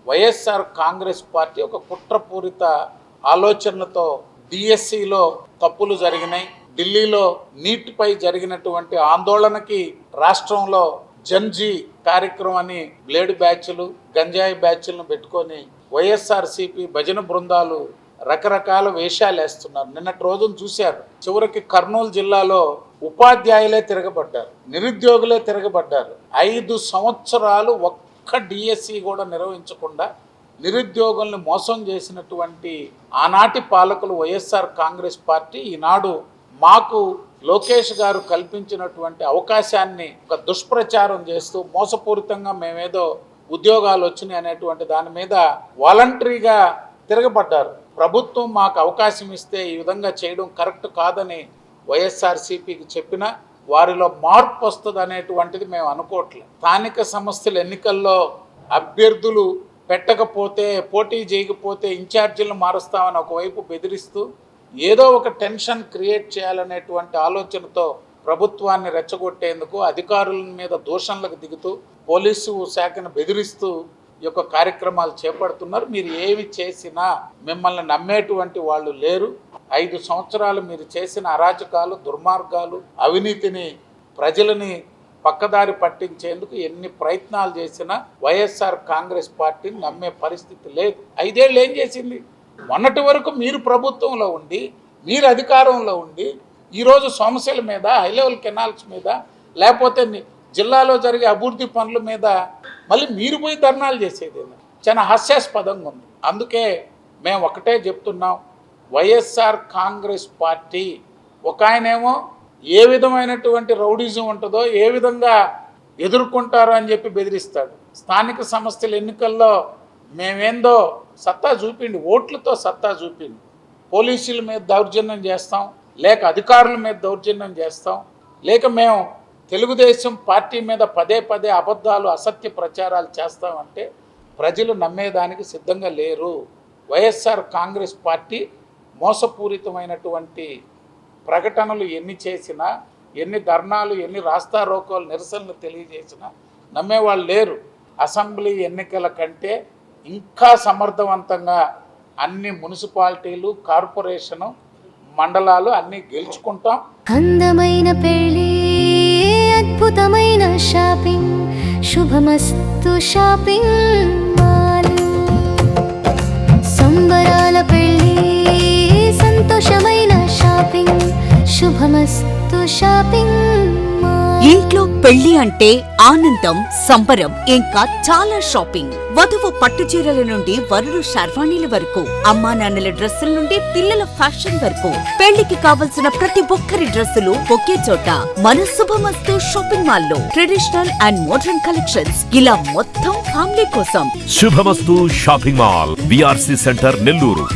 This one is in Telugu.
వైఎస్ఆర్ కాంగ్రెస్ పార్టీ ఒక కుట్రపూరిత ఆలోచనలతో డిఎస్సిలో తప్పులు జరిగినాయి, ఢిల్లీలో నీట్పై జరిగినటువంటి ఆందోళనకి రాష్ట్రంలో జన్జీ కార్యక్రమాన్ని బ్లేడ్ బ్యాచ్లు గంజాయి బ్యాచ్లను పెట్టుకొని వైఎస్ఆర్సీపీ భజన బృందాలు రకరకాల వేషాలు వేస్తున్నారు. నిన్నటి రోజును చూశారు. చివరికి కర్నూలు జిల్లాలో ఉపాధ్యాయులే తిరగబడ్డారు, నిరుద్యోగులే తిరగబడ్డారు. 5 సంవత్సరాలు ఒక్క డిఎస్సి కూడా నిర్వహించకుండా నిరుద్యోగుల్ని మోసం చేసినటువంటి ఆనాటి పాలకులు వైఎస్ఆర్ కాంగ్రెస్ పార్టీ ఈనాడు మాకు లోకేష్ గారు కల్పించినటువంటి అవకాశాన్ని ఒక దుష్ప్రచారం చేస్తూ మోసపూరితంగా మేమేదో ఉద్యోగాలు వచ్చినాయి అనేటువంటి దాని మీద వాలంటరీగా తిరగబడ్డారు. ప్రభుత్వం మాకు అవకాశం ఇస్తే ఈ విధంగా చేయడం కరెక్ట్ కాదని వైఎస్ఆర్సీపీకి చెప్పినా వారిలో మార్పు వస్తుంది అనేటువంటిది మేము అనుకోవట్లేదు. స్థానిక సంస్థల ఎన్నికల్లో అభ్యర్థులు పెట్టకపోతే, పోటీ చేయకపోతే ఇన్ఛార్జీలను మారుస్తామని ఒకవైపు బెదిరిస్తూ ఏదో ఒక టెన్షన్ క్రియేట్ చేయాలనేటువంటి ఆలోచనతో ప్రభుత్వాన్ని రెచ్చగొట్టేందుకు అధికారుల మీద దూషణలకు దిగుతూ పోలీసు శాఖను బెదిరిస్తూ ఈ యొక్క కార్యక్రమాలు చేపడుతున్నారు. మీరు ఏమి చేసినా మిమ్మల్ని నమ్మేటువంటి వాళ్ళు లేరు. 5 సంవత్సరాలు మీరు చేసిన అరాచకాలు, దుర్మార్గాలు, అవినీతిని, ప్రజలని పక్కదారి పట్టించేందుకు ఎన్ని ప్రయత్నాలు చేసినా వైఎస్ఆర్ కాంగ్రెస్ పార్టీని నమ్మే పరిస్థితి లేదు. 5 ఏళ్ళు ఏం చేసింది? మొన్నటి వరకు మీరు ప్రభుత్వంలో ఉండి, మీరు అధికారంలో ఉండి, ఈరోజు సమస్యల మీద, హై లెవెల్ కెనాల్స్ మీద, లేకపోతే జిల్లాలో జరిగే అభివృద్ధి పనుల మీద మళ్ళీ మీరు పోయి ధర్నాలు చేసేది చాలా హాస్యాస్పదంగా ఉంది. అందుకే మేము ఒకటే చెప్తున్నాం, వైఎస్ఆర్ కాంగ్రెస్ పార్టీ ఒక ఆయనేమో ఏ విధమైనటువంటి రౌడీజం ఉంటుందో, ఏ విధంగా ఎదుర్కొంటారో అని చెప్పి బెదిరిస్తాడు. స్థానిక సంస్థల ఎన్నికల్లో మేమేందో సత్తా చూపిండి, ఓట్లతో సత్తా చూపిండి. పోలీసుల మీద దౌర్జన్యం చేస్తాం, లేక అధికారుల మీద దౌర్జన్యం చేస్తాం, లేక మేము తెలుగుదేశం పార్టీ మీద పదే పదే అబద్ధాలు, అసత్య ప్రచారాలు చేస్తామంటే ప్రజలు నమ్మేదానికి సిద్ధంగా లేరు. వైఎస్ఆర్ కాంగ్రెస్ పార్టీ మోసపూరితమైనటువంటి ప్రకటనలు ఎన్ని చేసినా, ఎన్ని ధర్నాలు, ఎన్ని రాస్తారోకోలు, నిరసనలు తెలియజేసినా నమ్మేవాళ్ళు లేరు. అసెంబ్లీ ఎన్నికల కంటే ఇంకా సమర్థవంతంగా అన్ని మున్సిపాలిటీలు, కార్పొరేషను, మండలాలు అన్నీ గెలుచుకుంటాం. అందమైన పెళ్లి, అద్భుతమైన షాపింగ్, శుభమస్తు షాపింగ్ మాల్. సంబరాల పెళ్లి, సంతోషమైన షాపింగ్, శుభమస్తు షాపింగ్ మాల్. ఇంట్లో పెళ్లి అంటే ఆనందం, సంబరం, ఇంకా చాలా షాపింగ్. వధువు పట్టు చీరల నుండి వరుడు శర్వాణీల వరకు, అమ్మా నాన్నల డ్రెస్సుల నుండి పిల్లల ఫ్యాషన్ వరకు, పెళ్లికి కావలసిన ప్రతి ఒక్కరి డ్రెస్సులు ఒకే చోట మన శుభమస్తు షాపింగ్ మాల్ లో. ట్రెడిషనల్ అండ్ మోడర్న్ కలెక్షన్స్, ఇలా మొత్తం ఫ్యామిలీ కోసం. శుభమస్తు shopping mall, BRC centre, Nellore.